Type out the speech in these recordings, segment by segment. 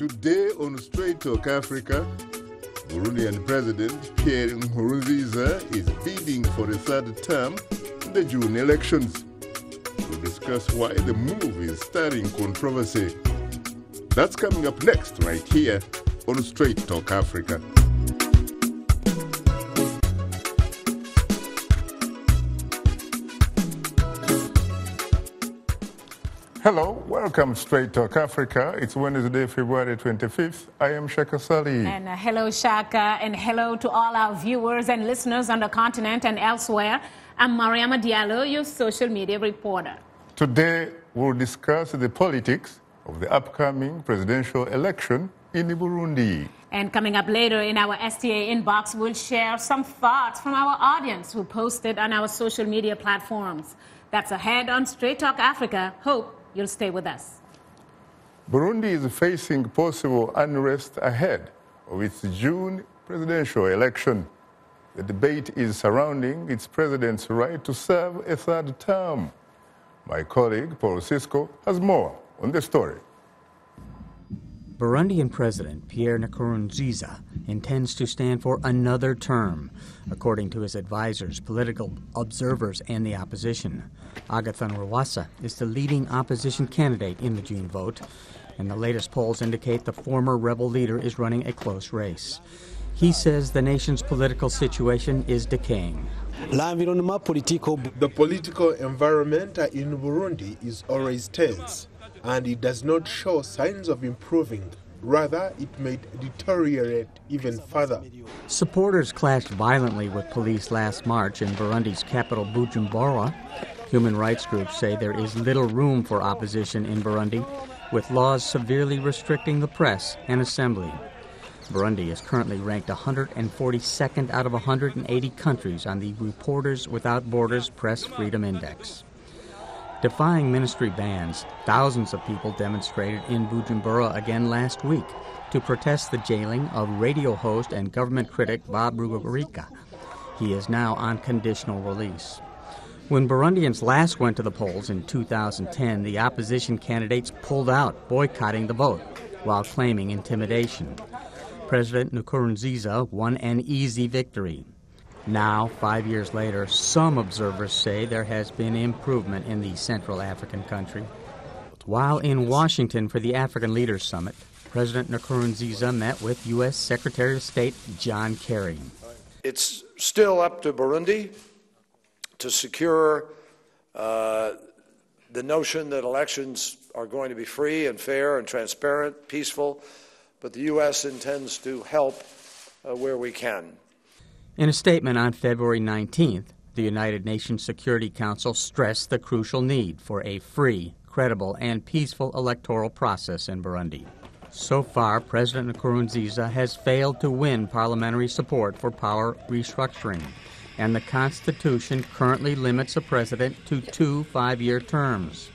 Today on Straight Talk Africa, Burundian President Pierre Nkurunziza is bidding for a third term in the June elections. We'll discuss why the move is stirring controversy. That's coming up next right here on Straight Talk Africa. Hello, welcome Straight Talk Africa. It's Wednesday, February 25th. I am Shaka Ssali. And hello, Shaka, and hello to all our viewers and listeners on the continent and elsewhere. I'm Mariama Diallo, your social media reporter. Today, we'll discuss the politics of the upcoming presidential election in Burundi. And coming up later in our STA inbox, we'll share some thoughts from our audience who posted on our social media platforms. That's ahead on Straight Talk Africa. Hope you'll stay with us. Burundi is facing possible unrest ahead of its June presidential election. The debate is surrounding its president's right to serve a third term. My colleague, Paul Cisco, has more on the story. Burundian President Pierre Nkurunziza intends to stand for another term, according to his advisors, political observers, and the opposition. Agathon Rwasa is the leading opposition candidate in the June vote, and the latest polls indicate the former rebel leader is running a close race. He says the nation's political situation is decaying. The political environment in Burundi is always tense, and it does not show signs of improving. Rather, it may deteriorate even further. Supporters clashed violently with police last March in Burundi's capital, Bujumbura. Human rights groups say there is little room for opposition in Burundi, with laws severely restricting the press and assembly. Burundi is currently ranked 142nd out of 180 countries on the Reporters Without Borders Press Freedom Index. Defying ministry bans, thousands of people demonstrated in Bujumbura again last week to protest the jailing of radio host and government critic Bob Rugurika. He is now on conditional release. When Burundians last went to the polls in 2010, the opposition candidates pulled out, boycotting the vote, while claiming intimidation. President Nkurunziza won an easy victory. Now, 5 years later, some observers say there has been improvement in the Central African country. While in Washington for the African Leaders Summit, President Nkurunziza met with U.S. Secretary of State John Kerry. It's still up to Burundi to secure the notion that elections are going to be free and fair and transparent, peaceful, but the U.S. intends to help where we can. In a statement on February 19th, the United Nations Security Council stressed the crucial need for a free, credible, and peaceful electoral process in Burundi. So far, President Nkurunziza has failed to win parliamentary support for power restructuring, and the Constitution currently limits a president to 2 5-year terms.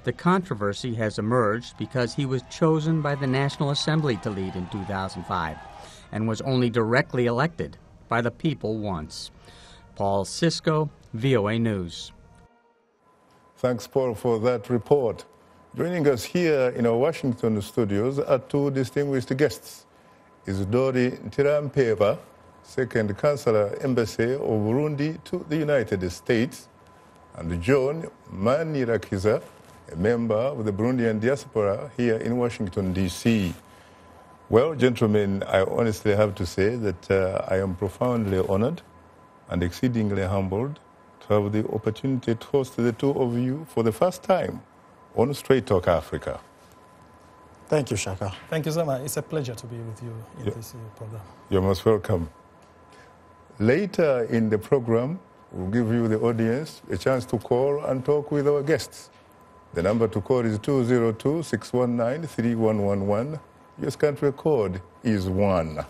The controversy has emerged because he was chosen by the National Assembly to lead in 2005 and was only directly elected by the people once. Paul Cisco, VOA News. Thanks, Paul, for that report. Joining us here in our Washington studios are two distinguished guests. Isidori Ntirampeba, Second Consular Embassy of Burundi to the United States, and John Manirakiza, a member of the Burundian diaspora here in Washington, D.C. Well, gentlemen, I honestly have to say that I am profoundly honored and exceedingly humbled to have the opportunity to host the two of you for the first time on Straight Talk Africa. Thank you, Shaka. Thank you so much. It's a pleasure to be with you in this program. You're most welcome. Later in the program, we'll give you, the audience, a chance to call and talk with our guests. The number to call is 202-619-3111. US country code is 1.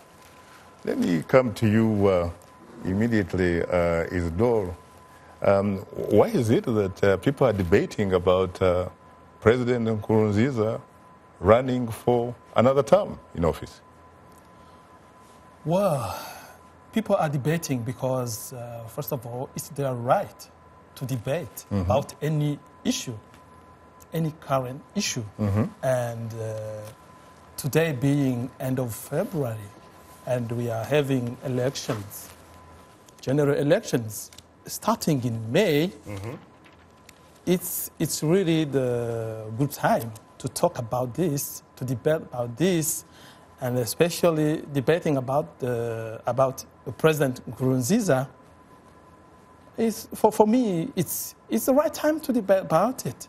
Let me come to you immediately, Isidore. Why is it that people are debating about President Nkurunziza running for another term in office? Well, people are debating because, first of all, it's their right to debate about any issue, any current issue. And today being end of February, and we are having elections, general elections, starting in May, it's really the good time to talk about this, to debate about this, and especially debating about President Nkurunziza. For me, it's the right time to debate about it.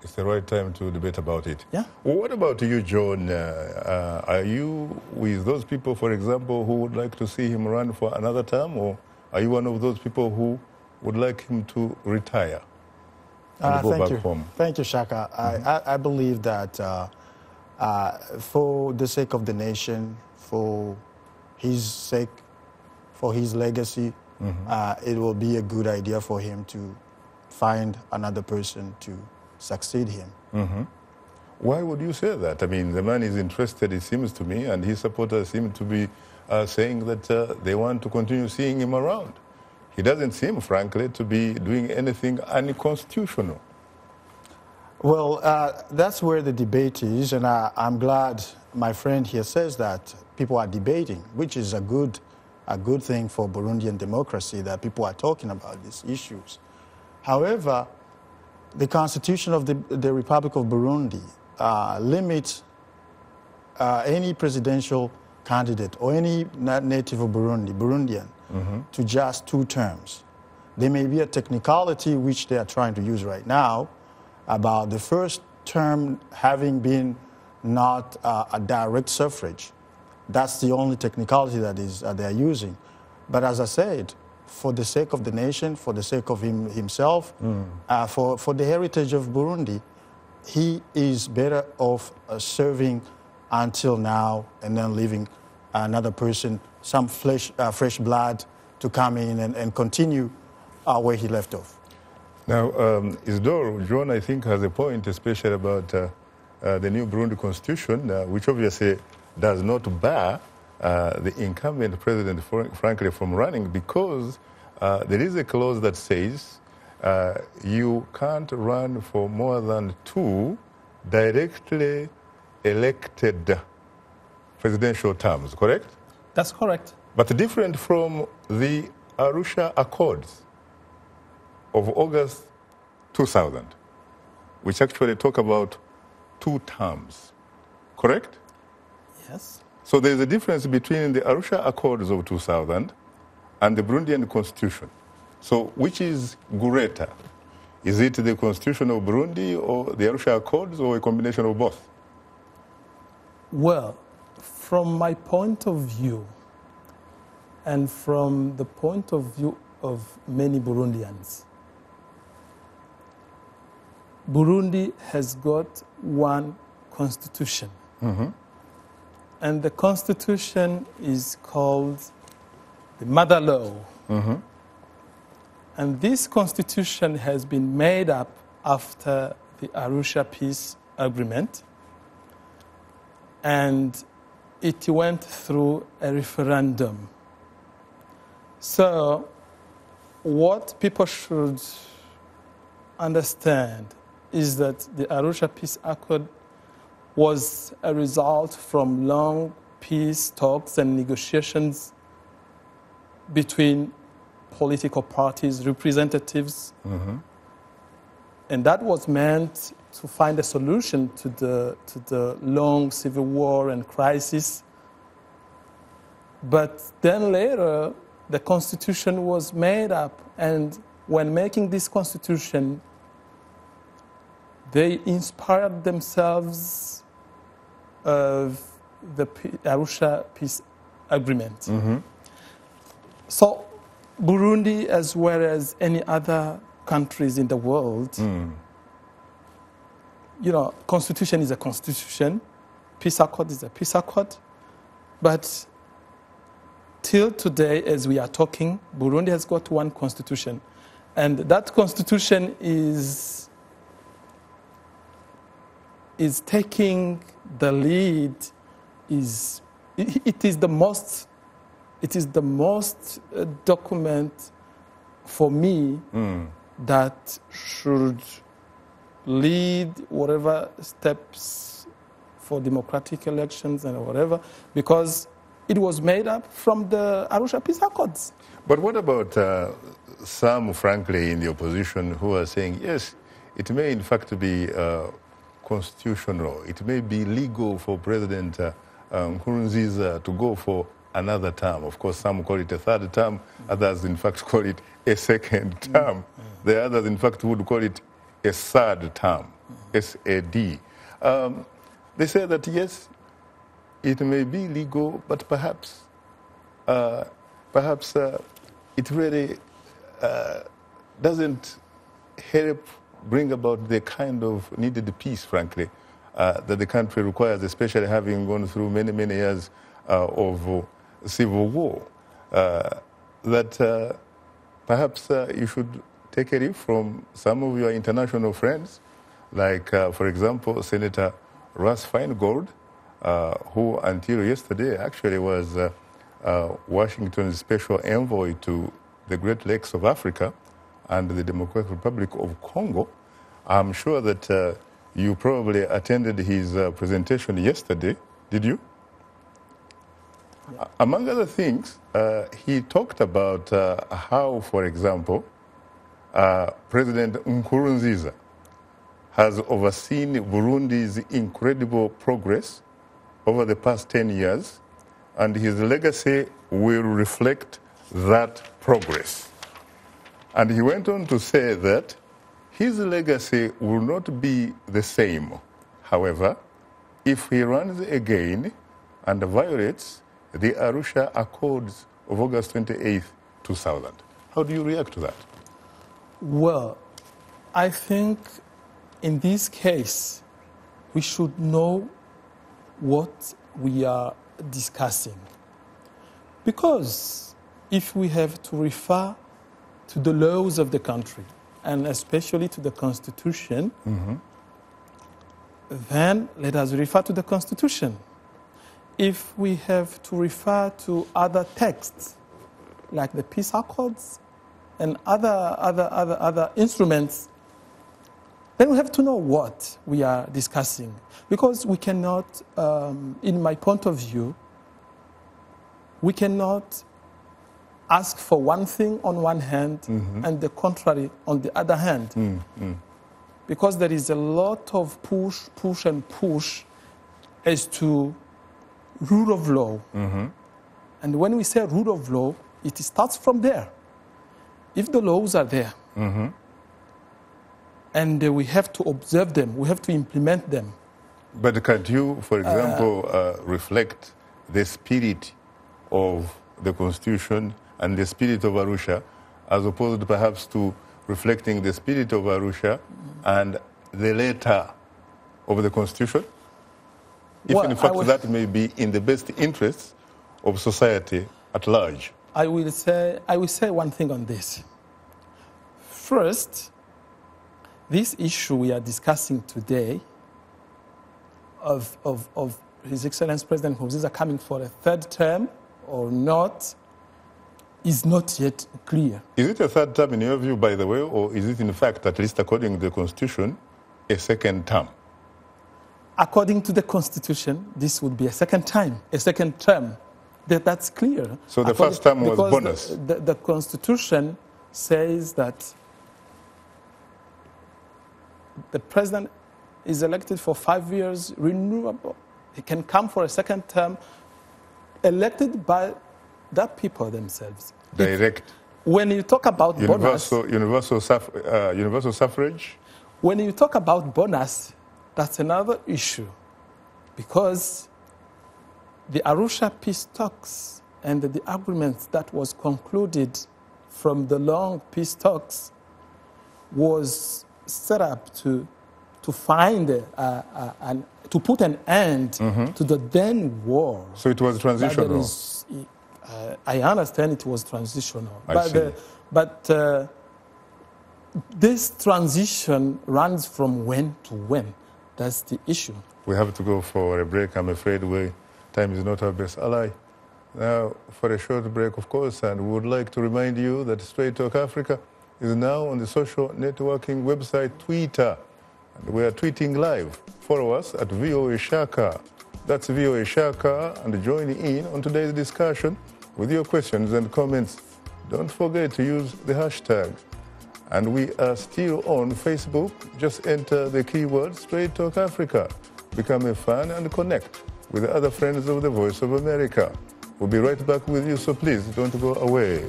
It's the right time to debate about it. Yeah. Well, what about you, John? Are you with those people, for example, who would like to see him run for another term, or are you one of those people who would like him to retire and go back home? Thank you, Shaka. I believe that for the sake of the nation, for his sake, for his legacy, it will be a good idea for him to find another person to succeed him. Why would you say that? I mean, the man is interested, it seems to me, and his supporters seem to be saying that they want to continue seeing him around. He doesn't seem, frankly, to be doing anything unconstitutional. Well, that's where the debate is, and I'm glad my friend here says that people are debating, which is a good thing for Burundian democracy, that people are talking about these issues. However, the Constitution of the Republic of Burundi limits any presidential candidate or any native of Burundian to just 2 terms. There may be a technicality which they are trying to use right now about the first term having been not a direct suffrage. That's the only technicality that they're using. But as I said, for the sake of the nation, for the sake of himself, for the heritage of Burundi, he is better off serving until now and then leaving another person, some fresh blood to come in and continue where he left off. Now, Isidore, John, I think, has a point, especially about the new Burundi constitution, which obviously does not bar the incumbent president, frankly, from running, because there is a clause that says you can't run for more than 2 directly elected presidential terms, correct? That's correct. But different from the Arusha Accords of August 2000, which actually talk about 2 terms, correct? Yes. So there's a difference between the Arusha Accords of 2000 and the Burundian Constitution. So which is greater? Is it the Constitution of Burundi or the Arusha Accords, or a combination of both? Well, from my point of view, and from the point of view of many Burundians, Burundi has got one constitution. And the constitution is called the Mother Law. And this constitution has been made up after the Arusha Peace Agreement. And it went through a referendum. So what people should understand is that the Arusha Peace Accord was a result from long peace talks and negotiations between political parties, representatives. And that was meant to find a solution to the long civil war and crisis. But then later, the constitution was made up, and when making this constitution, they inspired themselves of the Arusha Peace Agreement. So Burundi, as well as any other countries in the world, you know, constitution is a constitution, peace accord is a peace accord. But till today, as we are talking, Burundi has got one constitution. And that constitution is taking the lead. It is the most document for me that should lead whatever steps for democratic elections and whatever, because it was made up from the Arusha Peace Accords. But what about some, frankly, in the opposition who are saying, yes, it may in fact be constitutional, it may be legal for President Nkurunziza to go for another term. Of course, some call it a third term, others in fact call it a second term. The others in fact would call it a third term, SAD. They say that yes, it may be legal, but perhaps it really doesn't help bring about the kind of needed peace, frankly, that the country requires, especially having gone through many, many years of civil war. That perhaps you should take a leaf from some of your international friends, like, for example, Senator Russ Feingold, who until yesterday actually was Washington's special envoy to the Great Lakes of Africa and the Democratic Republic of Congo. I'm sure that you probably attended his presentation yesterday, did you? Yeah. Among other things, he talked about how, for example, President Nkurunziza has overseen Burundi's incredible progress over the past 10 years, and his legacy will reflect that progress. And he went on to say that his legacy will not be the same, however, if he runs again and violates the Arusha Accords of August 28, 2000. How do you react to that? Well, I think in this case, we should know what we are discussing. Because if we have to refer to the laws of the country, and especially to the Constitution, then let us refer to the Constitution. If we have to refer to other texts, like the peace accords and other instruments, then we have to know what we are discussing. Because we cannot, in my point of view, we cannot ask for one thing on one hand and the contrary on the other hand. Because there is a lot of push as to rule of law. And when we say rule of law, it starts from there. If the laws are there, and we have to observe them, we have to implement them. But can't you, for example, reflect the spirit of the Constitution and the spirit of Arusha, as opposed perhaps to reflecting the spirit of Arusha and the letter of the Constitution? If in fact that may be in the best interests of society at large. I will say one thing on this. First, this issue we are discussing today of His Excellency President Nkurunziza coming for a third term or not is not yet clear. Is it a third term in your view, by the way, or is it in fact, at least according to the Constitution, a second term? According to the Constitution, this would be a second term. That's clear. So the first term was bonus. The Constitution says that the president is elected for 5 years, renewable. He can come for a second term, elected by the people themselves. Direct. When you talk about universal suffrage. When you talk about bonus, that's another issue, because the Arusha peace talks and the agreements that was concluded from the long peace talks was set up to find and to put an end to the then war. So it was transitional. I understand it was transitional, but this transition runs from when to when. That's the issue. We have to go for a break. I'm afraid time is not our best ally. Now, for a short break, of course, and we would like to remind you that Straight Talk Africa is now on the social networking website Twitter. And we are tweeting live. Follow us at VOA Shaka. That's VOA Shaka, and join in on today's discussion with your questions and comments. Don't forget to use the hashtag. And we are still on Facebook. Just enter the keyword Straight Talk Africa. Become a fan and connect with other friends of the Voice of America. We'll be right back with you, so please don't go away.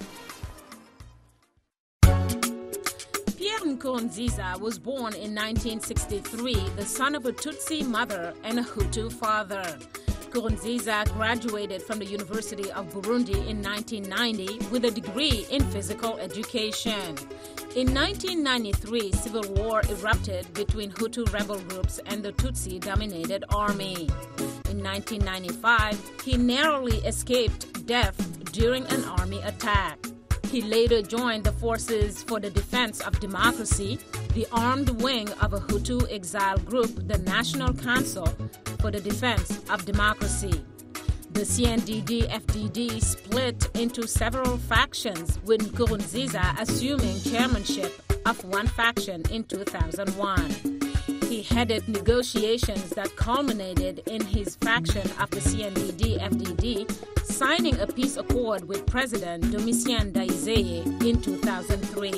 Nkurunziza was born in 1963, the son of a Tutsi mother and a Hutu father. Nkurunziza graduated from the University of Burundi in 1990 with a degree in physical education. In 1993, civil war erupted between Hutu rebel groups and the Tutsi-dominated army. In 1995, he narrowly escaped death during an army attack. He later joined the Forces for the Defense of Democracy, the armed wing of a Hutu exile group, the National Council for the Defense of Democracy. The CNDD-FDD split into several factions, with Nkurunziza assuming chairmanship of one faction in 2001. He headed negotiations that culminated in his faction of the CNDD-FDD signing a peace accord with President Domitien Ndayizeye in 2003.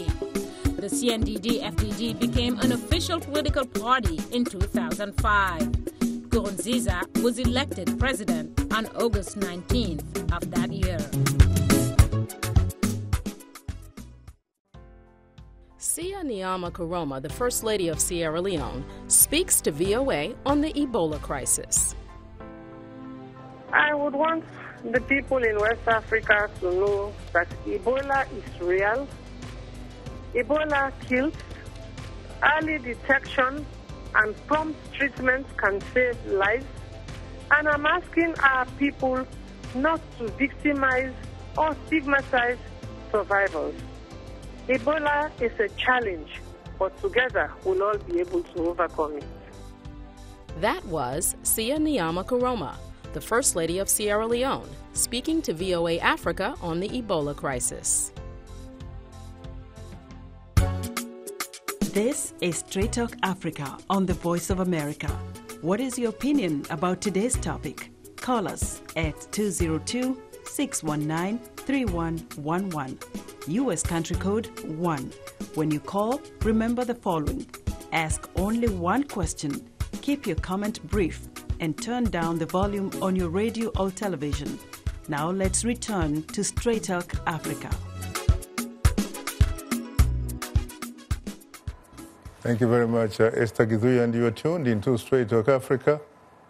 The CNDD-FDD became an official political party in 2005. Nkurunziza was elected president on August 19th of that year. Sia Nyama-Koroma, the First Lady of Sierra Leone, speaks to VOA on the Ebola crisis. I would want the people in West Africa to know that Ebola is real. Ebola kills. Early detection and prompt treatment can save lives. And I'm asking our people not to victimize or stigmatize survivors. Ebola is a challenge, but together we'll all be able to overcome it. That was Sia Nyama-Koroma, the First Lady of Sierra Leone, speaking to VOA Africa on the Ebola crisis. This is Straight Talk Africa on the Voice of America. What is your opinion about today's topic? Call us at 202-619-3111. U.S. country code 1. When you call, remember the following. Ask only one question, keep your comment brief, and turn down the volume on your radio or television. Now let's return to Straight Talk Africa. Thank you very much, Esther Githui, and you are tuned into Straight Talk Africa.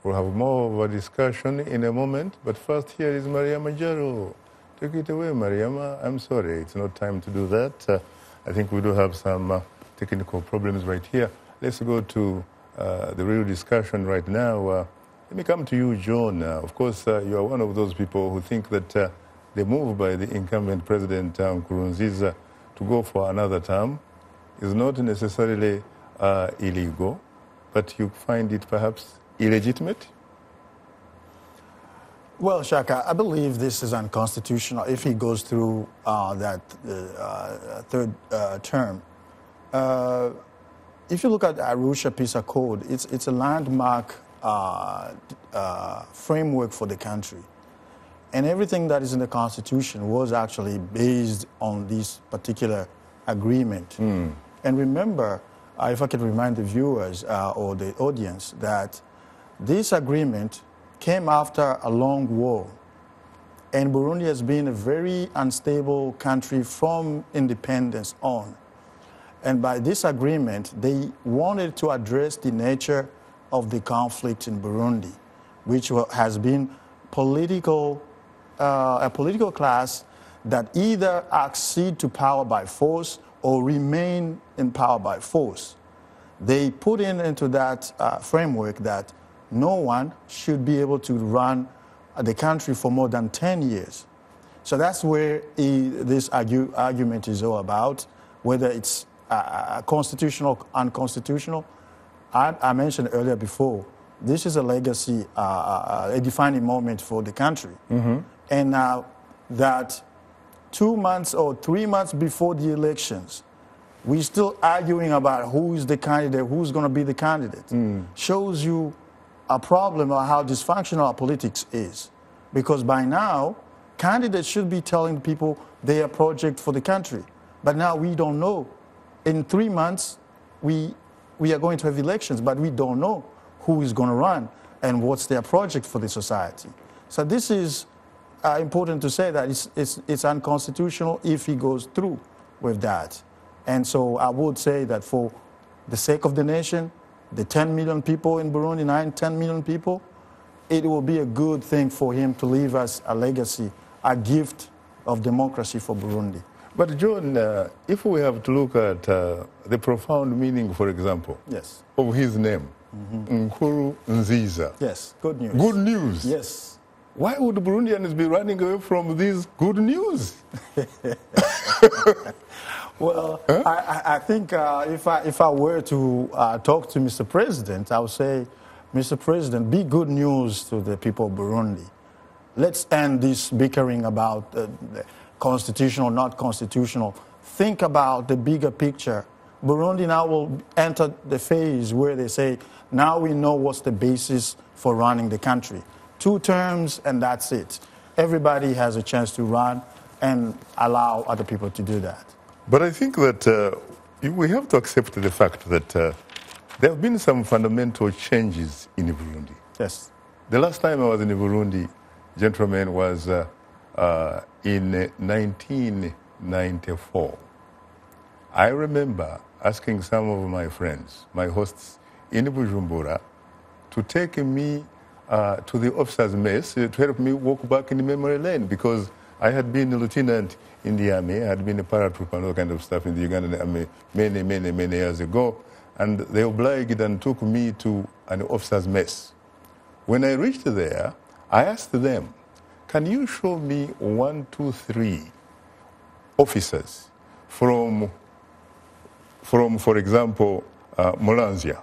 We'll have more of a discussion in a moment, but first here is Mariama Jaro. Take it away, Mariama. I'm sorry, it's not time to do that. I think we do have some technical problems right here. Let's go to the real discussion right now. Let me come to you, John. Of course, you are one of those people who think that the move by the incumbent President Nkurunziza to go for another term is not necessarily illegal, but you find it perhaps illegitimate? Well, Shaka, I believe this is unconstitutional if he goes through that third term. If you look at the Arusha Peace Accord, it's a landmark framework for the country. And everything that is in the Constitution was actually based on this particular agreement. And remember, if I could remind the viewers or the audience, that this agreement came after a long war. And Burundi has been a very unstable country from independence on. And by this agreement, they wanted to address the nature of the conflict in Burundi, which has been a political class that either accede to power by force or remain in power by force. They put into that framework that no one should be able to run the country for more than 10 years. So that's where this argument is all about, whether it's constitutional, unconstitutional. I mentioned earlier before, this is a legacy, a defining moment for the country. And now that 2 months or 3 months before the elections, We're still arguing about who is the candidate, who's going to be the candidate. Shows you a problem of how dysfunctional our politics is. Because by now, candidates should be telling people their project for the country. But now we don't know. In 3 months, we are going to have elections, but we don't know who is going to run and what's their project for the society. So this is important to say that it's unconstitutional if he goes through with that. And so I would say that for the sake of the nation, the 10 million people in Burundi, 10 million people, it will be a good thing for him to leave us a legacy, a gift of democracy for Burundi. But John, if we have to look at the profound meaning, for example, yes, of his name, Nkurunziza. Yes, good news. Good news. Yes. Why would Burundians be running away from this good news? Well, I think if I were to talk to Mr. President, I would say, Mr. President, be good news to the people of Burundi. Let's end this bickering about the constitutional, not constitutional. Think about the bigger picture. Burundi now will enter the phase where they say, now we know what's the basis for running the country. 2 terms and that's it. Everybody has a chance to run and allow other people to do that. But I think that we have to accept the fact that there have been some fundamental changes in Burundi. Yes. The last time I was in Burundi, gentlemen, was in 1994. I remember asking some of my friends, my hosts in Bujumbura, to take me to the officers' mess to help me walk back in memory lane, because I had been a lieutenant in the army, I had been a paratrooper and all kind of stuff in the Ugandan army many years ago, and they obliged and took me to an officers' mess. When I reached there, I asked them, can you show me 1, 2, 3 officers from for example, Mulanzia,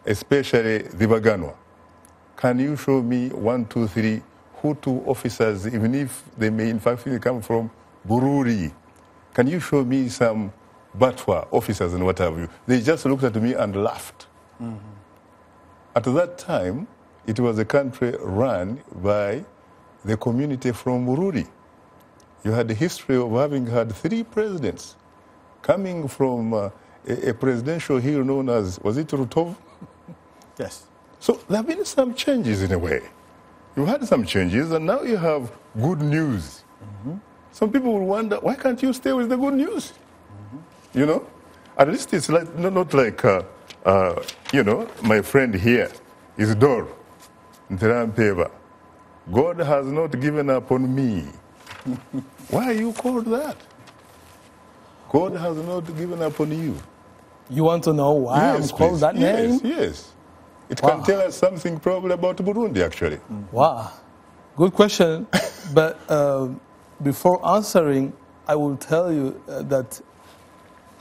especially the Baganwa? Can you show me 1, 2, 3 Hutu officers, even if they may in fact come from Bururi? Can you show me some Batwa officers and what have you? They just looked at me and laughed. At that time, it was a country run by the community from Bururi. You had the history of having had 3 presidents coming from a presidential hill known as, was it Rutov? Yes. So there have been some changes in a way. You had some changes, and now you have good news. Some people will wonder, why can't you stay with the good news? You know? At least it's like, not like, you know, my friend here is Dor, Nterampeva. God has not given up on me. Why are you called that? God has not given up on you. You want to know why Yes, I'm called please. that name? Yes. It Wow. can tell us something probably about Burundi, actually. Wow, good question. But before answering, I will tell you that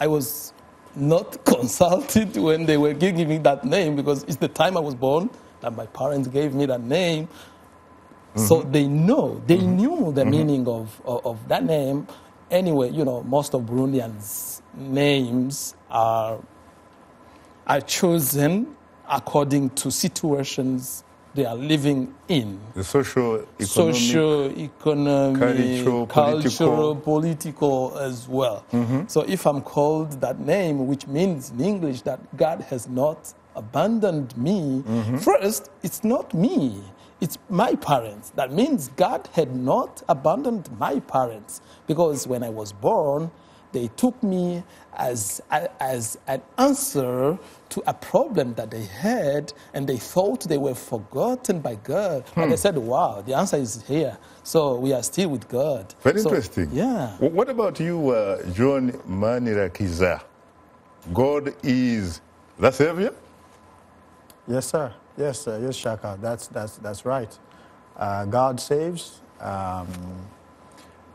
I was not consulted when they were giving me that name, because it's the time I was born that my parents gave me that name. So they knew the meaning of that name. Anyway, you know, most of Burundians' names are chosen according to situations they are living in. The socio-economic, cultural, political as well. So if I'm called that name, which means in English that God has not abandoned me, first, it's not me. It's my parents. That means God had not abandoned my parents, because when I was born, they took me as an answer to a problem that they had, and they thought they were forgotten by God. And they said, wow, the answer is here. So we are still with God. Very interesting. Yeah. What about you, John Manirakiza? God is the Savior? Yes, sir. Yes, sir. Yes, Shaka. That's right. God saves,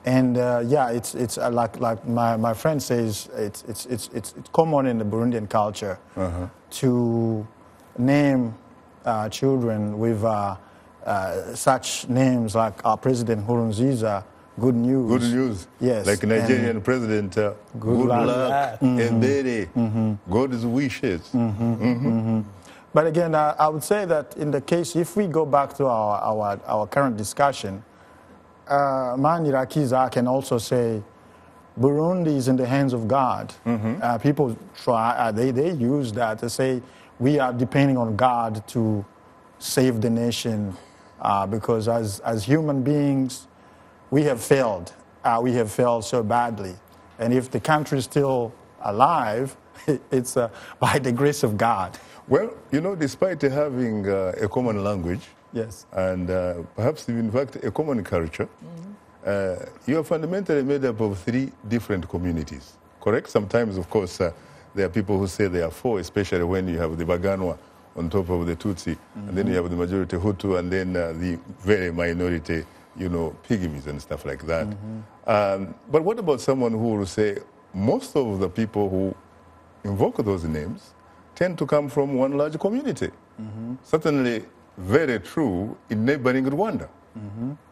and yeah, it's like my friend says, it's common in the Burundian culture to name children with such names like our President Nkurunziza, good news. Good news. Yes. Like Nigerian president, good luck, ebere, God's wishes. But again, I would say that in the case, if we go back to our current discussion, Manirakiza can also say Burundi is in the hands of God. People try, they use that to say we are depending on God to save the nation because as human beings, we have failed. We have failed so badly. And if the country is still alive, it's by the grace of God. Well, you know, despite having a common language, yes, and perhaps in fact a common culture, you are fundamentally made up of 3 different communities, correct? Sometimes, of course, there are people who say there are 4, especially when you have the Baganwa on top of the Tutsi, and then you have the majority Hutu, and then the very minority, you know, Pygmies and stuff like that. But what about someone who will say most of the people who invoke those names tend to come from one large community? Certainly very true in neighboring Rwanda.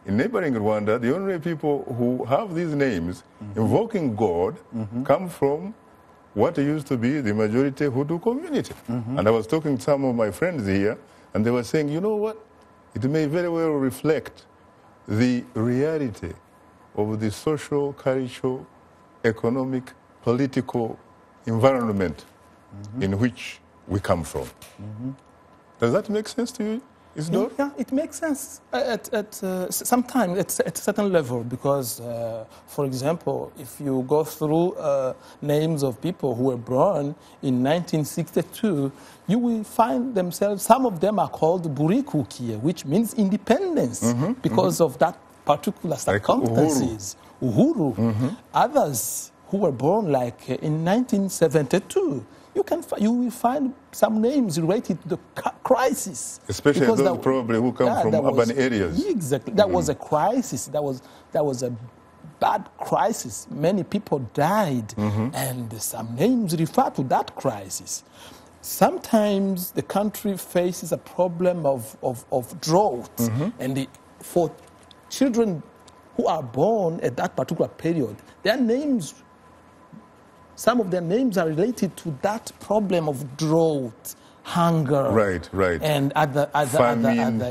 In neighboring Rwanda, the only people who have these names invoking God come from what used to be the majority Hutu community. And I was talking to some of my friends here, and they were saying, you know what, it may very well reflect the reality of the social, cultural, economic, political environment in which we come from. Does that make sense to you, Isidore? Yeah, it makes sense sometimes at a certain level because, for example, if you go through names of people who were born in 1962, you will find themselves, some of them are called Burikukie, which means independence because of that particular circumstances. Uhuru. Others who were born like in 1972, you will find some names related to the crisis. Especially those probably who come from urban areas. Exactly. That was a crisis. That was a bad crisis. Many people died, and some names refer to that crisis. Sometimes the country faces a problem of drought, and for children who are born at that particular period, their names, some of their names are related to that problem of drought, hunger, and other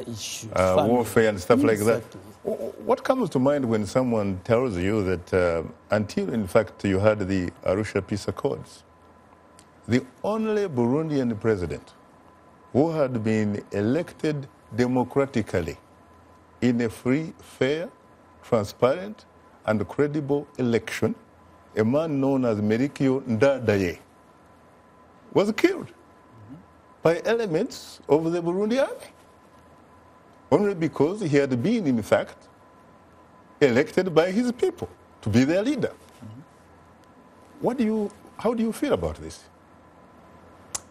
issues. Warfare and stuff like that. What comes to mind when someone tells you that until, in fact, you had the Arusha Peace Accords, the only Burundian president who had been elected democratically in a free, fair, transparent, and credible election, a man known as Merikio Ndadaye, was killed by elements of the Burundi army, only because he had been, in fact, elected by his people to be their leader. How do you feel about this?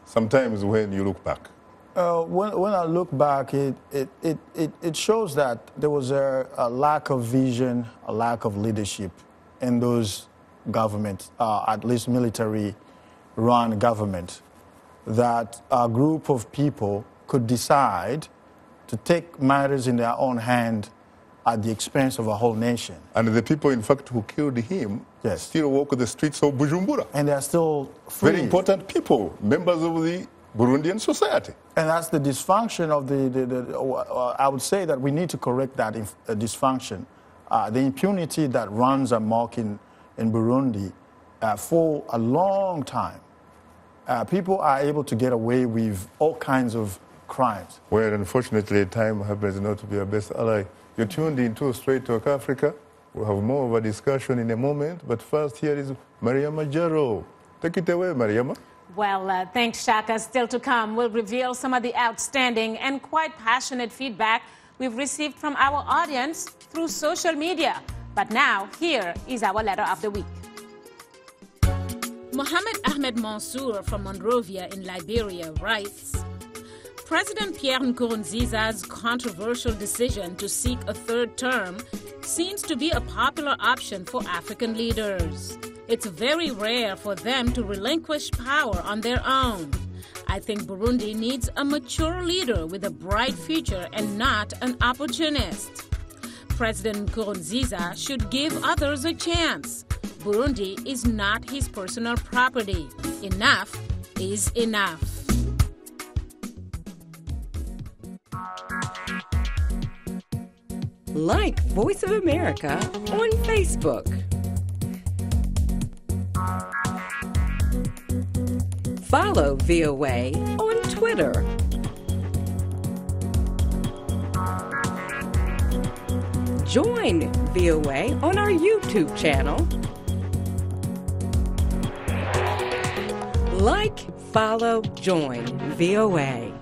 Sometimes when you look back. When I look back, it shows that there was a lack of vision, a lack of leadership in those governments, at least military-run government, that a group of people could decide to take matters in their own hand at the expense of a whole nation. And the people, in fact, who killed him still walk the streets of Bujumbura. And they are still free. Very important people, members of the Burundian society. And that's the dysfunction of I would say that we need to correct that dysfunction. The impunity that runs amok in Burundi for a long time. People are able to get away with all kinds of crimes. Well, unfortunately, time happens not to be our best ally. You're tuned into Straight Talk Africa. We'll have more of a discussion in a moment, but first here is Mariama Jaro. Take it away, Mariama. Well, thanks, Shaka. Still to come, we'll reveal some of the outstanding and quite passionate feedback we've received from our audience through social media. But now, here is our letter of the week. Mohamed Ahmed Mansour from Monrovia in Liberia writes, President Pierre Nkurunziza's controversial decision to seek a third term seems to be a popular option for African leaders. It's very rare for them to relinquish power on their own. I think Burundi needs a mature leader with a bright future and not an opportunist. President Nkurunziza should give others a chance. Burundi is not his personal property. Enough is enough. Like Voice of America on Facebook. Follow VOA on Twitter. Join VOA on our YouTube channel. Like, follow, join VOA.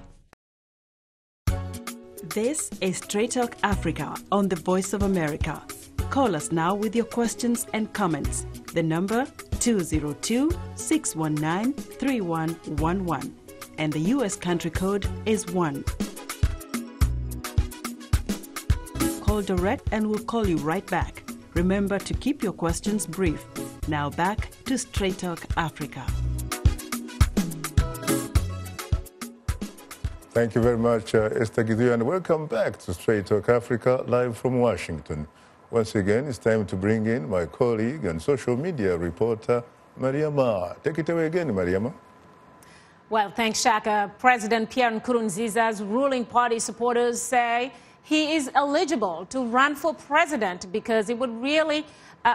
This is Straight Talk Africa on the Voice of America. Call us now with your questions and comments. The number 202-619-3111. And the U.S. country code is 1. Call direct and we'll call you right back. Remember to keep your questions brief. Now back to Straight Talk Africa. Thank you very much, Esther Gideon, and welcome back to Straight Talk Africa, live from Washington. Once again, it's time to bring in my colleague and social media reporter, Mariama. Take it away again, Mariama. Well, thanks, Shaka. President Pierre Nkurunziza's ruling party supporters say he is eligible to run for president because it would really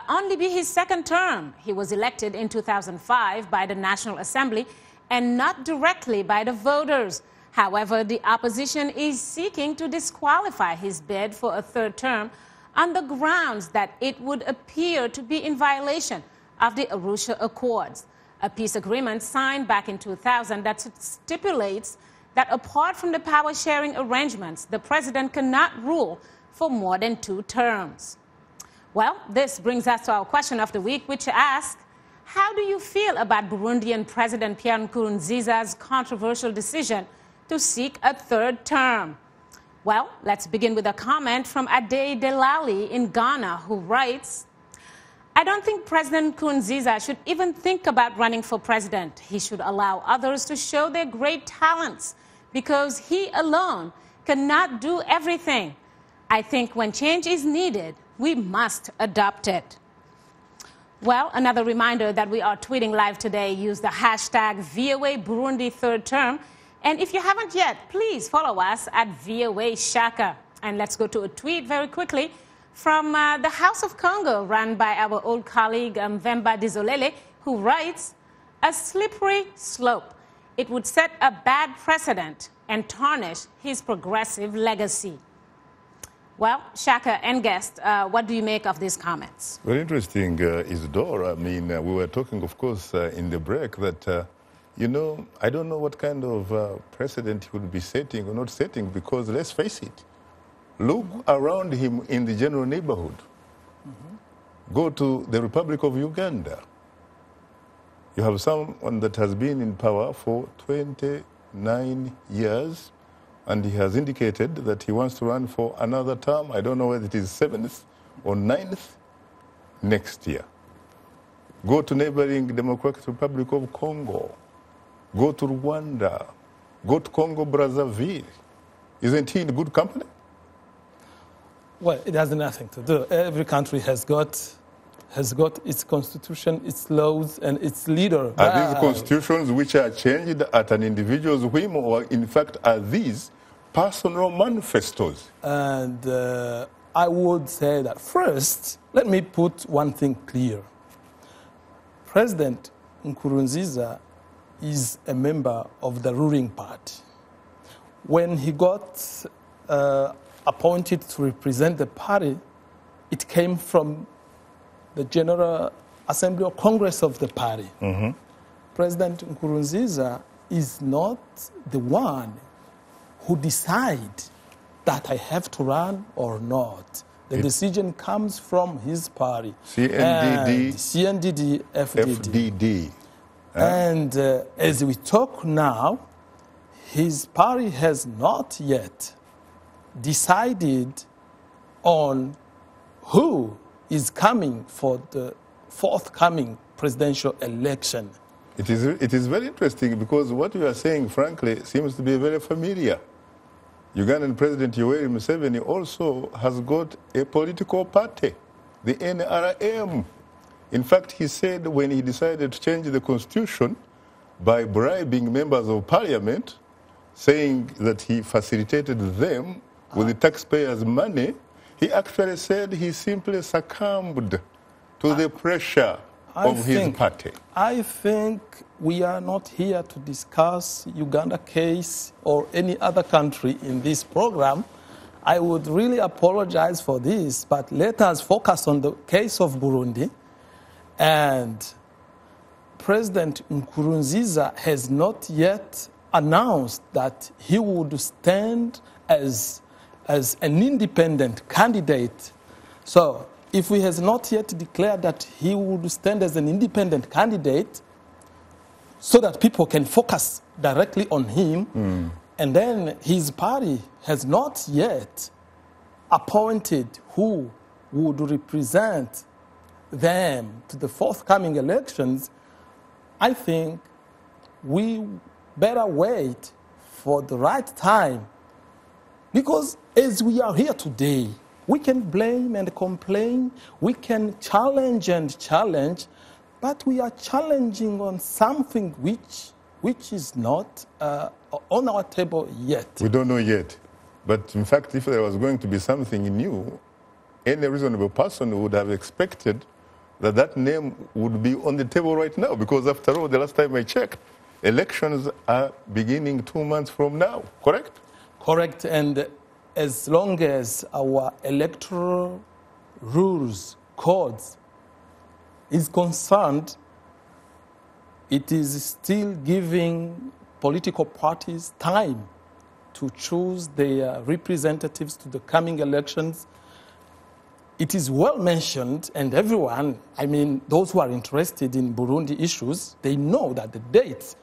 only be his second term. He was elected in 2005 by the National Assembly and not directly by the voters. However, the opposition is seeking to disqualify his bid for a third term on the grounds that it would appear to be in violation of the Arusha Accords, a peace agreement signed back in 2000 that stipulates that apart from the power-sharing arrangements, the president cannot rule for more than 2 terms. Well, this brings us to our question of the week, which asks, how do you feel about Burundian President Pierre Nkurunziza's controversial decision to seek a third term? Well, let's begin with a comment from Ade Delali in Ghana, who writes, I don't think President Nkurunziza should even think about running for president. He should allow others to show their great talents because he alone cannot do everything. I think when change is needed, we must adopt it. Well, another reminder that we are tweeting live today. Use the hashtag VOA Burundi third term. And if you haven't yet, please follow us at VOA Shaka. And let's go to a tweet very quickly from the House of Congo, run by our old colleague Mvemba Dizolele, who writes, a slippery slope. It would set a bad precedent and tarnish his progressive legacy. Well, Shaka and guest, what do you make of these comments? Very interesting, Isidore. I mean, we were talking, of course, in the break that you know, I don't know what kind of precedent he would be setting or not setting because, let's face it, look around him in the general neighborhood. Go to the Republic of Uganda. You have someone that has been in power for 29 years, and he has indicated that he wants to run for another term. I don't know whether it is 7th or 9th next year. Go to neighboring Democratic Republic of Congo. Go to Rwanda, go to Congo-Brazzaville. Isn't he in good company? Well, it has nothing to do. Every country has got its constitution, its laws, and its leader. Are these constitutions which are changed at an individual's whim, or in fact are these personal manifestos? And I would say that first, let me put one thing clear. President Nkurunziza is a member of the ruling party. When he got appointed to represent the party, it came from the General Assembly or Congress of the party. President Nkurunziza is not the one who decides that I have to run or not. The decision comes from his party. CNDD, FDD. And as we talk now, his party has not yet decided on who is coming for the forthcoming presidential election. It is very interesting because what you are saying, frankly, seems to be very familiar. Ugandan President Yoweri Museveni also has got a political party, the NRM. In fact, he said when he decided to change the constitution by bribing members of parliament, saying that he facilitated them with the taxpayers' money, he actually said he simply succumbed to the pressure of his party. I think we are not here to discuss Uganda case or any other country in this program. I would really apologize for this, but let us focus on the case of Burundi. And President Nkurunziza has not yet announced that he would stand as an independent candidate. So if he has not yet declared that he would stand as an independent candidate so that people can focus directly on him, and then his party has not yet appointed who would represent them to the forthcoming elections, I think we better wait for the right time. Because as we are here today, we can blame and complain, we can challenge and challenge, but we are challenging on something which is not on our table yet. We don't know yet. But in fact, if there was going to be something new, any reasonable person would have expected that that name would be on the table right now. Because after all, the last time I checked, elections are beginning 2 months from now, correct? Correct, and as long as our electoral rules, codes, is concerned, it is still giving political parties time to choose their representatives to the coming elections. It is well mentioned, and everyone, I mean, those who are interested in Burundi issues, they know that the dates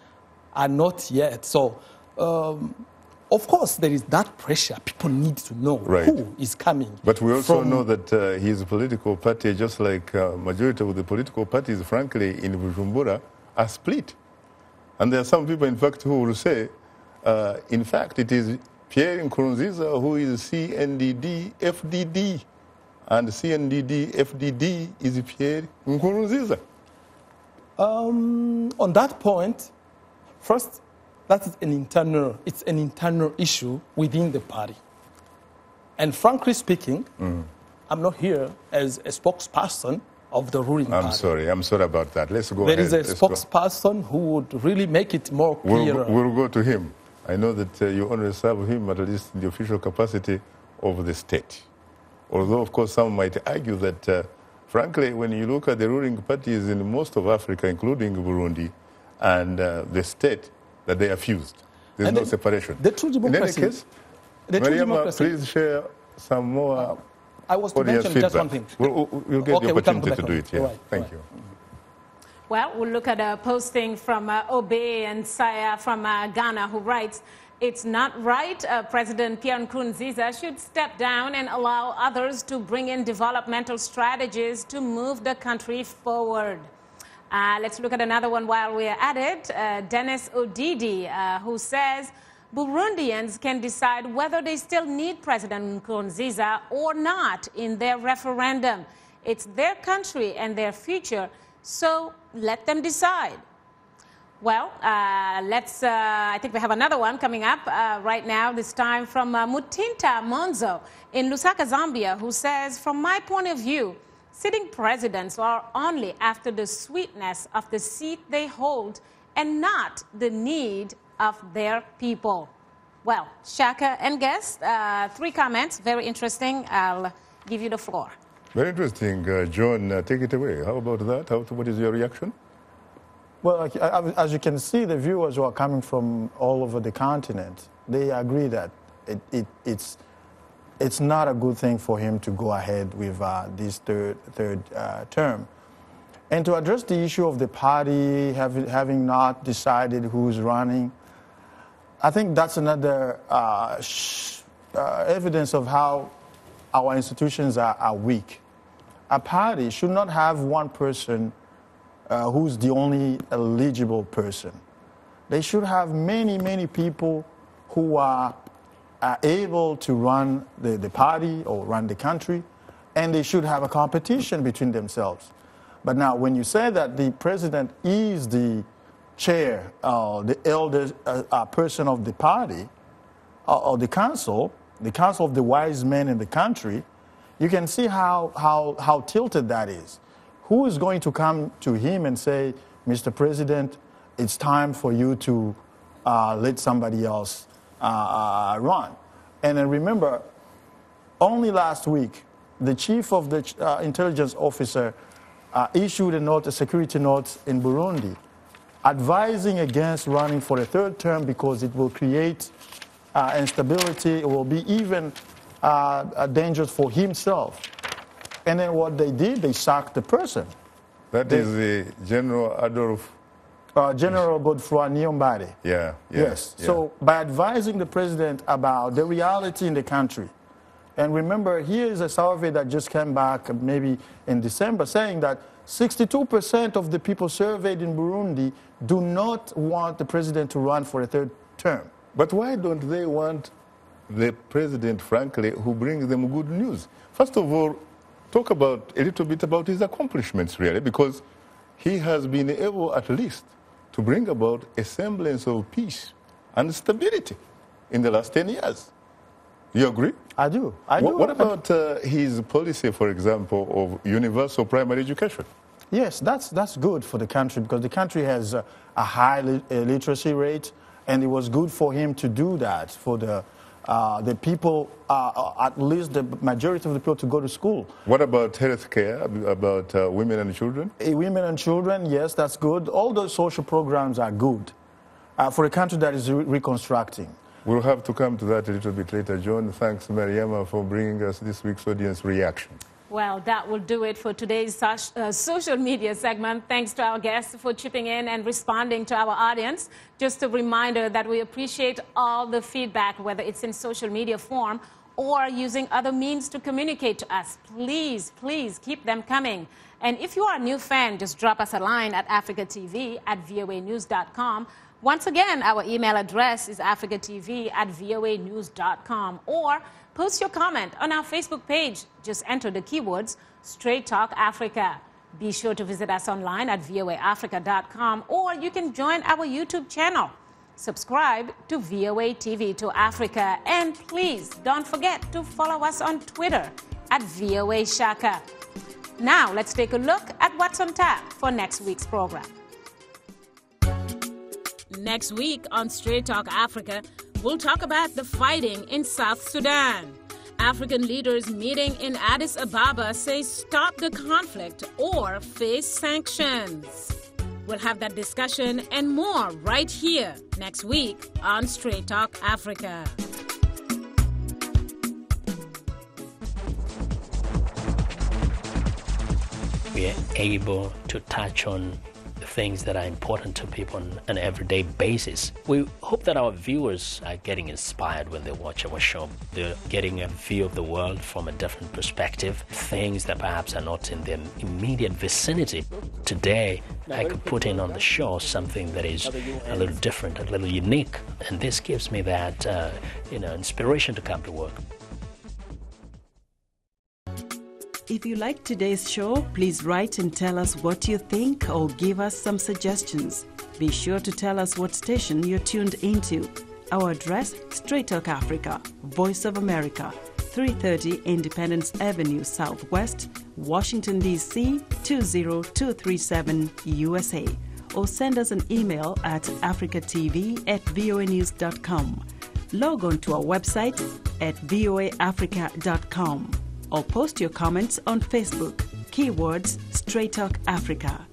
are not yet. So, of course, there is that pressure. People need to know who is coming. But we also know that his political party, just like majority of the political parties, frankly, in Bujumbura, are split. And there are some people, in fact, who will say, in fact, it is Pierre Nkurunziza who is CNDD-FDD. And CNDD-FDD is Pierre Nkurunziza. On that point, first, that is it's an internal issue within the party. And frankly speaking, I'm not here as a spokesperson of the ruling party. I'm sorry about that. Let's go ahead. There is a spokesperson who would really make it more clear. We'll go to him. I know that you only serve him at least in the official capacity of the state. Although, of course, some might argue that, frankly, when you look at the ruling parties in most of Africa, including Burundi, and the state, that they are fused. There's no separation. The true democracy. In any case, Mariama, please share some more I was to mention feedback. Just one thing. We'll get the opportunity to do it here. Thank you. Well, we'll look at a posting from Obe and Saya from Ghana, who writes, "It's not right. President Pierre Nkurunziza should step down and allow others to bring in developmental strategies to move the country forward." Let's look at another one while we're at it. Dennis Odidi, who says, Burundians can decide whether they still need President Nkurunziza or not in their referendum. It's their country and their future, so let them decide. Well, I think we have another one coming up right now, this time from Mutinta Monzo in Lusaka, Zambia, who says, from my point of view, sitting presidents are only after the sweetness of the seat they hold and not the need of their people. Well, Shaka and guests, 3 comments, very interesting. I'll give you the floor. Very interesting. John, take it away. How about that? What is your reaction? Well, as you can see, the viewers who are coming from all over the continent, they agree that it's not a good thing for him to go ahead with this third term. And to address the issue of the party having not decided who's running, I think that's another evidence of how our institutions are weak. A party should not have one person who's the only eligible person. They should have many, many people who are are able to run the party or run the country, and they should have a competition between themselves. But now, when you say that the president is the chair, the eldest person of the party, or the council of the wise men in the country, you can see how tilted that is. Who is going to come to him and say, Mr. President, it's time for you to let somebody else run? And then remember, only last week, the chief of the intelligence officer issued a security note in Burundi advising against running for a third term because it will create instability. It will be even dangerous for himself. And then what they did, they sacked the person. That is the General Adolf. General Godefroy Niyombare. Yeah. Yes. Yeah. So by advising the president about the reality in the country, and remember, here is a survey that just came back maybe in December saying that 62% of the people surveyed in Burundi do not want the president to run for a third term. But why don't they want the president, frankly, who brings them good news? First of all, talk about a little bit about his accomplishments, really, because he has been able, at least, to bring about a semblance of peace and stability in the last 10 years. You agree? I do. What about his policy, for example, of universal primary education? Yes, that's good for the country because the country has a high literacy rate, and it was good for him to do that for the people, at least the majority of the people, to go to school. What about health care, about women and children? Women and children, yes, that's good. All those social programs are good for a country that is reconstructing. We'll have to come to that a little bit later. John, thanks, Mariama, for bringing us this week's audience reaction. Well, that will do it for today's social media segment. Thanks to our guests for chipping in and responding to our audience. Just a reminder that we appreciate all the feedback, whether it's in social media form or using other means to communicate to us. Please, please keep them coming. And if you are a new fan, just drop us a line at africatv@voanews.com. Once again, our email address is africatv@voanews.com, or post your comment on our Facebook page. Just enter the keywords Straight Talk Africa. Be sure to visit us online at voaafrica.com, or you can join our YouTube channel. Subscribe to VOA TV to Africa, and please don't forget to follow us on Twitter at VOA Shaka. Now let's take a look at what's on tap for next week's program. Next week on Straight Talk Africa, we'll talk about the fighting in South Sudan. African leaders meeting in Addis Ababa say stop the conflict or face sanctions. We'll have that discussion and more right here next week on Straight Talk Africa. We are able to touch on things that are important to people on an everyday basis. We hope that our viewers are getting inspired when they watch our show. They're getting a view of the world from a different perspective, things that perhaps are not in their immediate vicinity. Today, I could put in on the show something that is a little different, a little unique, and this gives me that inspiration to come to work. If you like today's show, please write and tell us what you think or give us some suggestions. Be sure to tell us what station you're tuned into. Our address, Straight Talk Africa, Voice of America, 330 Independence Avenue Southwest, Washington, D.C. 20237, USA. Or send us an email at africatv@voanews.com. Log on to our website at voaafrica.com. Or post your comments on Facebook. Keywords Straight Talk Africa.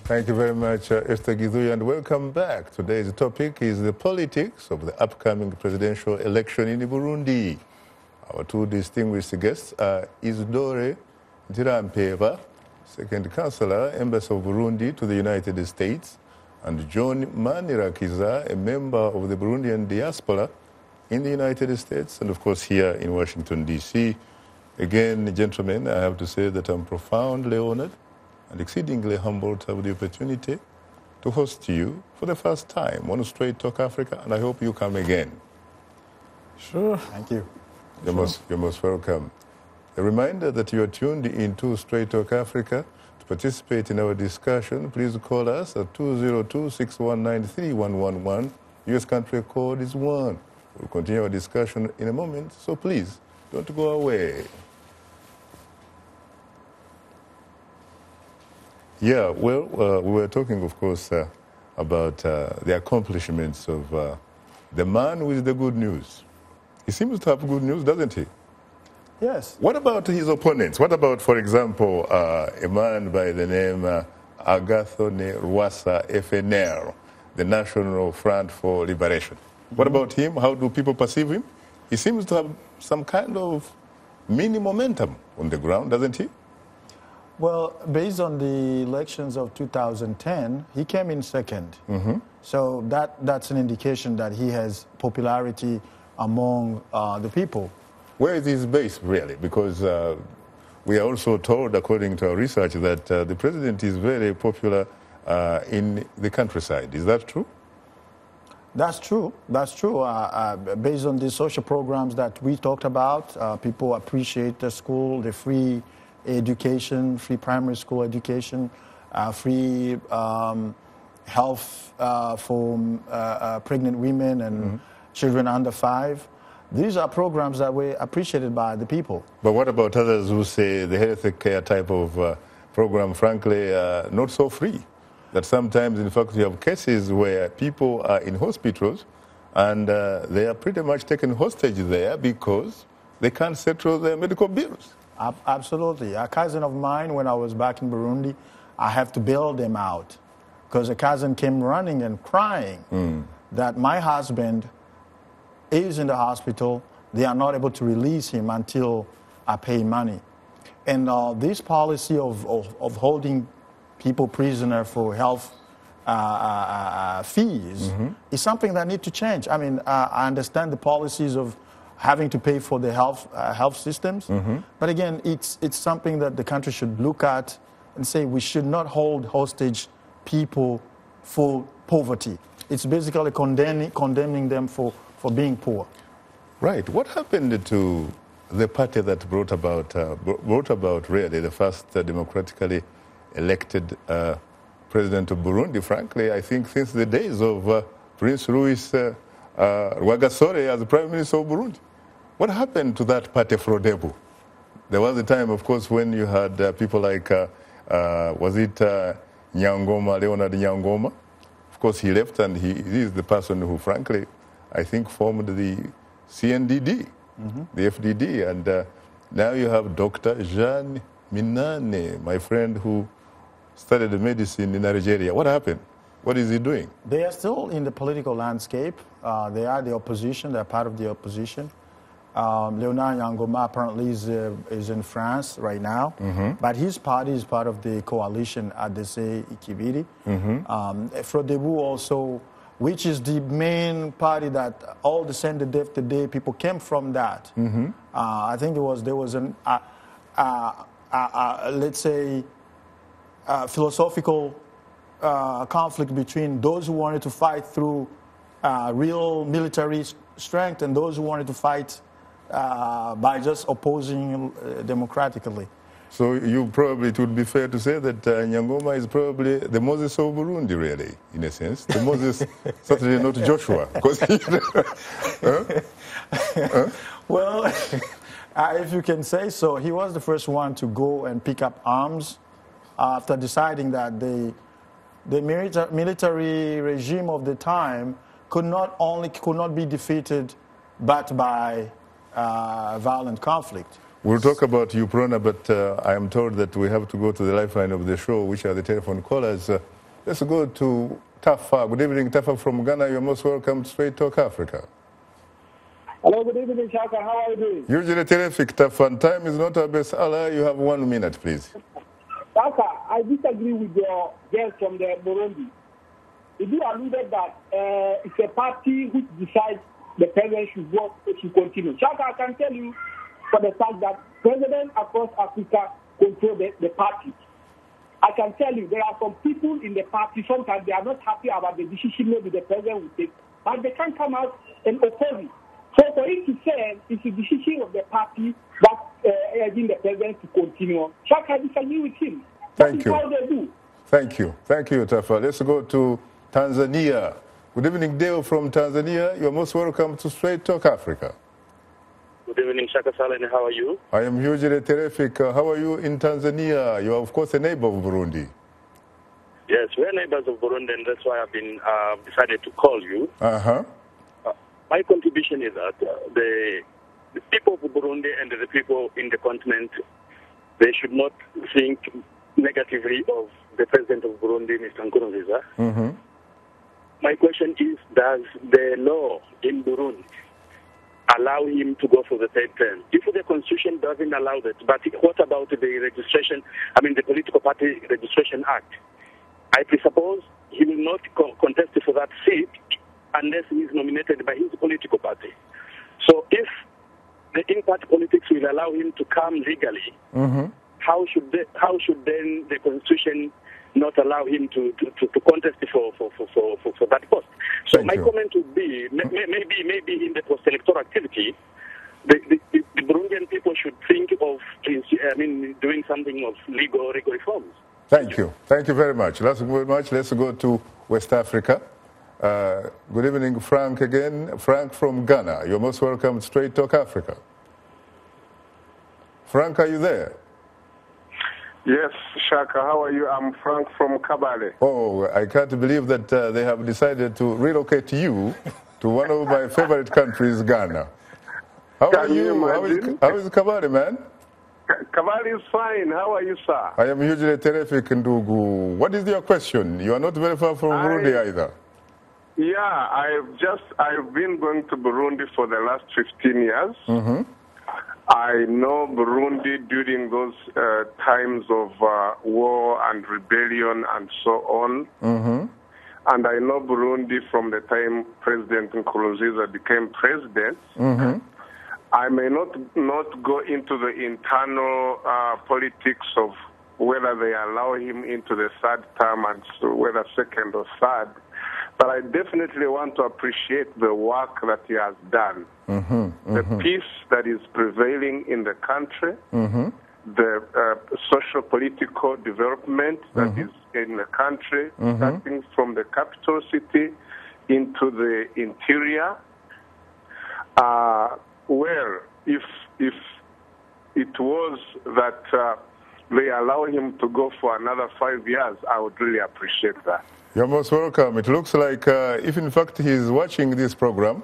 Thank you very much, Esther Githui, and welcome back. Today's topic is the politics of the upcoming presidential election in Burundi. Our two distinguished guests are Isidore Ntirampeba, Second Counselor, Embassy of Burundi to the United States, and John Manirakiza, a member of the Burundian diaspora in the United States, and of course here in Washington, D.C. Again, gentlemen, I have to say that I'm profoundly honored and exceedingly humbled to have the opportunity to host you for the first time on Straight Talk Africa, and I hope you come again. Sure. Thank you. You're most welcome. A reminder that you are tuned into Straight Talk Africa. To participate in our discussion, please call us at 202-619-3111. US country code is 1. We'll continue our discussion in a moment, so please don't go away. Yeah, well, we were talking, of course, about the accomplishments of the man with the good news. He seems to have good news, doesn't he? Yes. What about his opponents? What about, for example, a man by the name Agathon Rwasa FNL, the National Front for Liberation? What about him? How do people perceive him? He seems to have some kind of mini momentum on the ground, doesn't he? Well, based on the elections of 2010, he came in second. So that's an indication that he has popularity among the people. Where is his base, really? Because we are also told, according to our research, that the president is very popular in the countryside. Is that true? That's true. That's true. Based on the social programs that we talked about, people appreciate the school, the free education, free primary school education, free health for pregnant women and children under 5. These are programs that were appreciated by the people. But what about others who say the health care type of program, frankly, not so free? That sometimes, in fact, you have cases where people are in hospitals and they are pretty much taken hostage there because they can't settle their medical bills. Absolutely. A cousin of mine, when I was back in Burundi, I have to bail them out because a cousin came running and crying that my husband is in the hospital. They are not able to release him until I pay money. And this policy of holding people prisoner for health fees is something that needs to change. I mean, I understand the policies of having to pay for the health systems, but again, it's something that the country should look at and say we should not hold hostage people for poverty. It's basically condemning them for being poor. Right. What happened to the party that brought about really the first democratically elected president of Burundi? Frankly, I think since the days of Prince Louis Rwagasore as the Prime Minister of Burundi. What happened to that party Frodebu? There was a time, of course, when you had people like, was it Nyangoma, Leonard Nyangoma? Of course, he left, and he is the person who, frankly, I think formed the CNDD, the FDD. And now you have Dr. Jean Minane, my friend who studied medicine in Nigeria. What happened? What is he doing? They are still in the political landscape. They are the opposition. They're part of the opposition. Leonard Nyangoma apparently is in France right now, but his party is part of the coalition ADC Ikibiri. Frodebu also, which is the main party that all the Sendedef people came from that. I think there was an, let's say, philosophical conflict between those who wanted to fight through real military strength and those who wanted to fight by just opposing democratically. So it would be fair to say that Nyangoma is probably the Moses of Burundi, really, in a sense. The Moses, certainly not Joshua. Well, if you can say so, he was the first one to go and pick up arms after deciding that the military regime of the time could not be defeated but by violent conflict. We'll talk about UPRONA, but I am told that we have to go to the lifeline of the show, which are the telephone callers. Let's go to Tafa. Good evening, Tafa from Ghana. You're most welcome to Straight Talk Africa. Hello, good evening, Shaka. How are you doing? Usually terrific, Tafa. And time is not our best ally. You have 1 minute, please. Shaka, I disagree with your guest from the Burundi. You alluded that it's a party which decides the president should continue. Shaka, I can tell you for the fact that presidents across Africa control the party. I can tell you there are some people in the party, sometimes they are not happy about the decision maybe the president will take, but they can't come out and oppose it. So for it to say it's a decision of the party that urging the president to continue, Shaka, I disagree with him. Thank you. How they do. Thank you. Thank you, Tafa. Let's go to Tanzania. Good evening, Deo from Tanzania. You're most welcome to Straight Talk Africa. Good evening, Shaka Ssali. How are you? I am hugely terrific. How are you in Tanzania? You are, of course, a neighbor of Burundi. Yes, we're neighbors of Burundi, and that's why I've been decided to call you. My contribution is that the people of Burundi and the people in the continent, they should not think negatively of the president of Burundi, Mr. Nkurunziza. My question is, does the law in Burundi allow him to go for the third term? If the constitution doesn't allow that, but what about the registration, the Political Party Registration Act? I presuppose he will not contest for that seat unless he is nominated by his political party. So if the in-party politics will allow him to come legally, how should then the constitution not allow him to contest for that post? So my comment would be, maybe in the post-electoral activity, the Burundian people should think of doing something of legal reforms. Thank you. Thank you very much. Let's go to West Africa. Good evening, Frank again. Frank from Ghana. You're most welcome to Straight Talk Africa. Frank, are you there? Yes, Shaka, how are you? I'm Frank from Kabale. Oh, I can't believe that they have decided to relocate you to one of my favorite countries, Ghana. How are you? How is Kabale, man? Kabale is fine. How are you, sir? I am hugely terrific, Ndugu. What is your question? You are not very far from Burundi either. Yeah, I've been going to Burundi for the last 15 years. I know Burundi during those times of war and rebellion and so on. And I know Burundi from the time President Nkurunziza became president. I may not go into the internal politics of whether they allow him into the third term and so whether second or third, but I definitely want to appreciate the work that he has done. The peace that is prevailing in the country, the social political development that is in the country, starting from the capital city into the interior. Where if it was that they allow him to go for another 5 years, I would really appreciate that. You're most welcome. It looks like if in fact he's watching this program,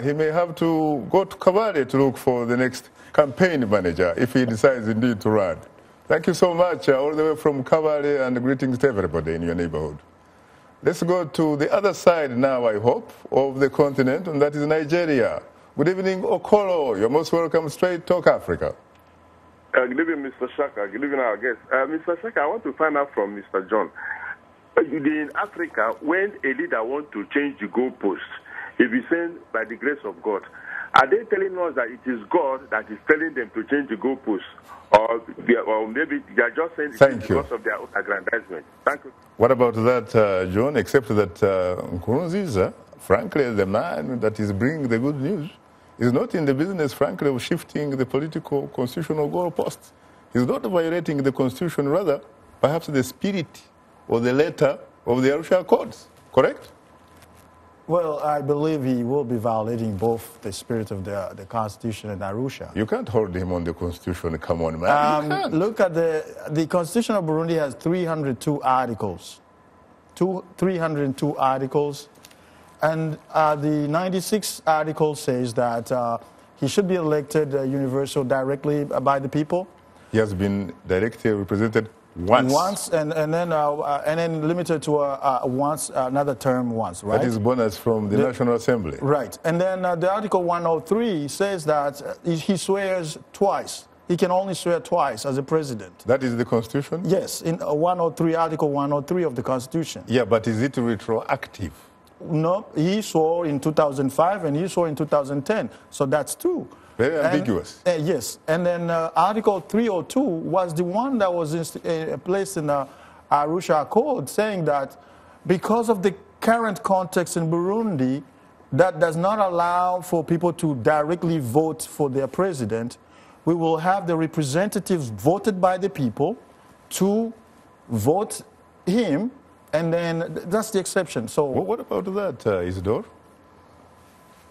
he may have to go to Kabale to look for the next campaign manager if he decides indeed to run. Thank you so much, all the way from Kabale, and greetings to everybody in your neighborhood. Let's go to the other side now, I hope, of the continent, and that is Nigeria. Good evening, Okolo. You're most welcome, Straight Talk Africa. Good evening, Mr. Shaka. Good evening, our guest. Mr. Shaka, I want to find out from Mr. John. In Africa, when a leader wants to change the goalposts, if he's saying by the grace of God, are they telling us that it is God that is telling them to change the goalposts? Or maybe they are just saying it because of their own aggrandizement? Thank you. What about that, John? Except that Nkurunziza, frankly, the man that is bringing the good news, is not in the business, frankly, of shifting the political constitutional goalposts. He's not violating the constitution, rather, perhaps the spirit or the letter of the Arusha Accords, correct? Well, I believe he will be violating both the spirit of the Constitution and Arusha. You can't hold him on the Constitution, come on, man. Look at the Constitution of Burundi has 302 articles. 302 articles. And the 96th article says that he should be elected universal directly by the people. He has been directly represented once. And then limited to once, another term once, right? That is bonus from the National Assembly. Right. And then the Article 103 says that he swears twice. He can only swear twice as a president. That is the Constitution? Yes, in 103, Article 103 of the Constitution. Yeah, but is it retroactive? No, he swore in 2005 and he swore in 2010. So that's two. Very ambiguous. Yes. And then Article 302 was the one that was placed in the Arusha Accord, saying that because of the current context in Burundi that does not allow for people to directly vote for their president, we will have the representatives voted by the people to vote him, and then that's the exception. So, well, what about that, Isidore?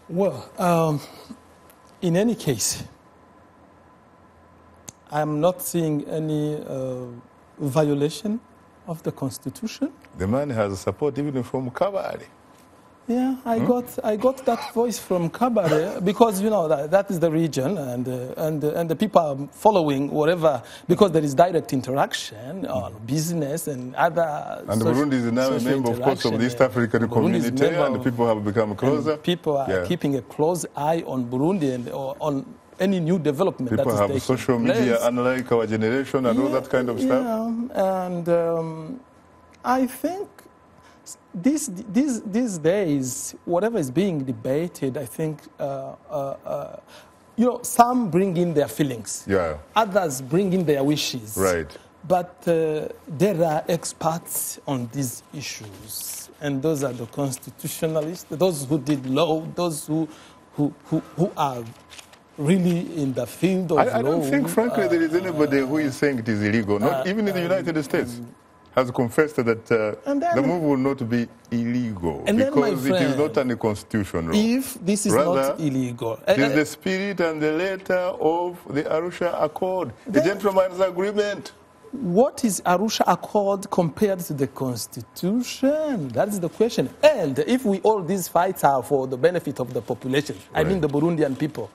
Well, in any case, I'm not seeing any violation of the Constitution. The man has support even from Kabari. Yeah, I got that voice from Kabare because that is the region, and the people are following whatever, because there is direct interaction on business and other. And Burundi is now a member, of course, of the East African community, and people have become closer. People are keeping a close eye on Burundi and on any new development people that is have social media, unlike our generation, and all that kind of stuff. Yeah, and I think these days, whatever is being debated, I think, some bring in their feelings. Yeah. Others bring in their wishes. Right. But there are experts on these issues, and those are the constitutionalists, those who did law, those who are really in the field of law. I don't think, frankly, there is anybody who is saying it is illegal. Not even in the United States has confessed that the move will not be illegal because it is not under constitutional. If this is not illegal, it is the spirit and the letter of the Arusha Accord, the gentleman's agreement. What is Arusha Accord compared to the Constitution? That is the question. And if all these fights are for the benefit of the population, I mean the Burundian people,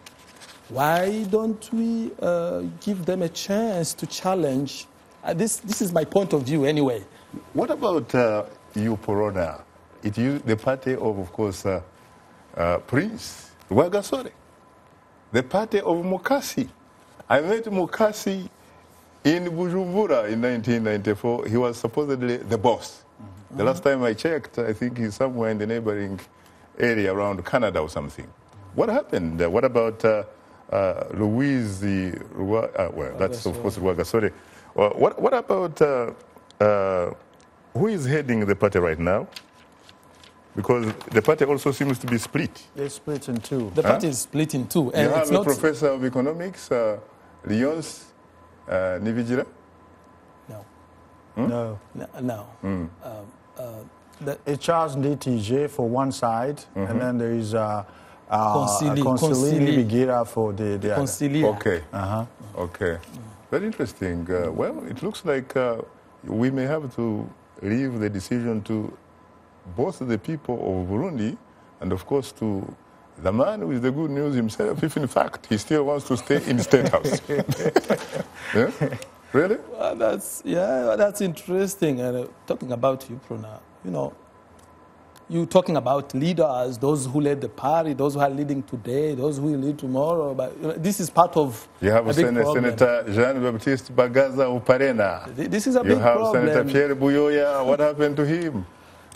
why don't we give them a chance to challenge? This is my point of view anyway. What about UPRONA? It used the party of course, Prince Rwagasore, the party of Mukasi. I met Mukasi in Bujumbura in 1994. He was supposedly the boss. Mm-hmm. The last time I checked, I think he's somewhere in the neighboring area around Canada or something. What happened? What about Louise? Well, that's of course Rwagasore. What about who is heading the party right now? Because the party also seems to be split. They're split in two. The party is split in two. And you have a professor of economics, Lyons Nivigira? No. Hmm? No. It's Charles Nditije for one side, and then there is Concili Nivigira for the other. Concilia. Okay. Okay. Very interesting. Well, it looks like we may have to leave the decision to both the people of Burundi and, of course, to the man with the good news himself, if in fact he still wants to stay in State House. Yeah? Really? Well, that's interesting. And talking about UPRONA, you're talking about leaders, those who led the party, those who are leading today, those who will lead tomorrow. But this is part of you have a big problem. Senator Jean-Baptiste Bagaza Uparena. This is a big problem. You have Senator Pierre Buyoya. What happened to him?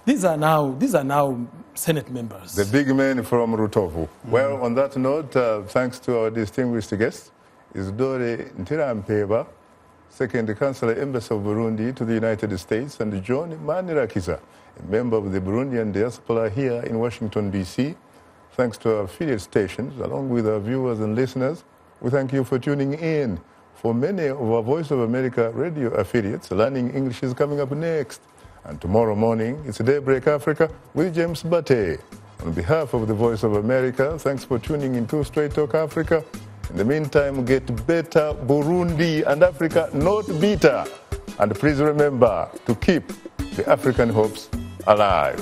These are now Senate members. The big men from Rutovu. Well, on that note, thanks to our distinguished guest, Isidore Ntirampeba, Second Consular Embassy of Burundi to the United States, and John Manirakiza, a member of the Burundian diaspora here in Washington, D.C. Thanks to our affiliate stations, along with our viewers and listeners, we thank you for tuning in. For many of our Voice of America radio affiliates, Learning English is coming up next. And tomorrow morning, it's Daybreak Africa with James Bate. On behalf of the Voice of America, thanks for tuning into Straight Talk Africa. In the meantime, get better Burundi and Africa, not bitter. And please remember to keep the African hopes alive.